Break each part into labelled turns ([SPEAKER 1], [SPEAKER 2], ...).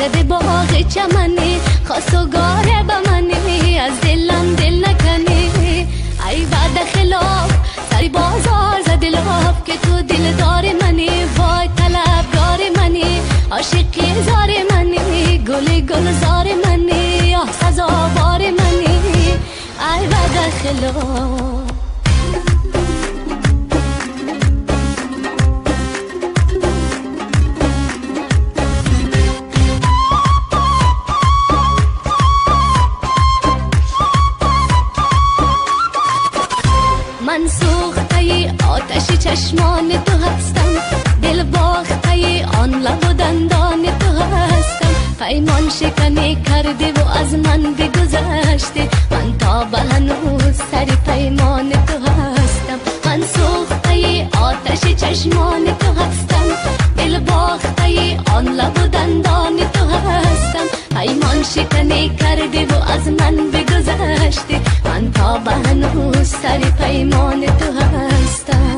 [SPEAKER 1] زده باغ چمنی خواستگاره به منی از دلم دل نکنی ای بعد خلاف سری بازار زده لاف که تو دلدار منی وای طلبگار منی عاشقی زار منی گل زار منی آه سزاوار منی ای بعد خلاف من سوخته آتش چشمان تو هستم دل باخته آن لب و دندان تو هستم پیمان شکنی کردی و از من بگذشتی من تا به هنوز سر پیمان تو هستم من سوخته آتش چشمان تو هستم دل باخته آن لب و دندان تو هستم پیمان شکنی کردی و از من بگذشتی من تا به هنوز سر پیمان تو هستم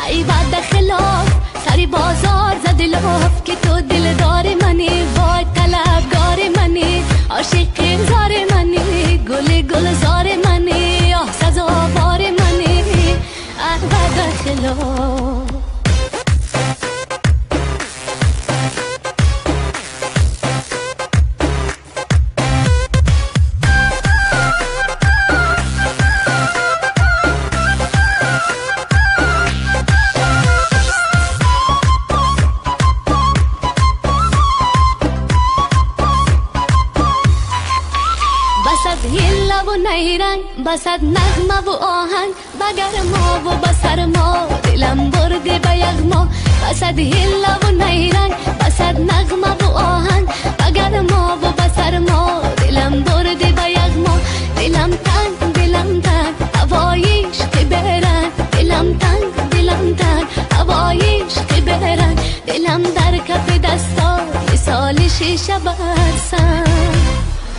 [SPEAKER 1] ای بعد خلاف سری بازار زد لاف که تو دلدار منی وای طلبگار منی عاشق زار منی گل زار منی آه سزاوار منی ای بعد خلاف بسد هیلا و نیرنگ بسد نغمه و آهنگ بگر ما و بسر ما دلم برده به یغما بسد هیلا و نیرنگ بسد نغمه و آهنگ بگر ما و بسر ما دلم برده به یغما دلم تنگ هواییش که برن دلم تنگ هواییش که برن دلم در کف دستای سال شیشه برسن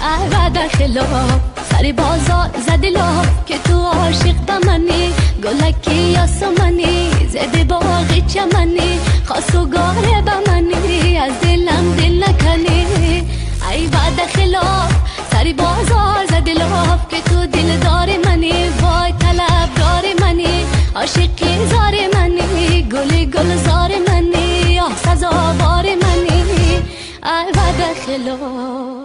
[SPEAKER 1] ای بعد خلاف سری بازار زده لاف که تو عاشق به منی گلکی یا سمنی زده باغ چمنی خواستگاره به منی از دلم دل نکنی ای بعد خلاف سری بازار زده لاف که تو دلدار منی وای طلبگار منی عاشقی زار منی گل زار منی آه سزاوار منی ای بعد خلاف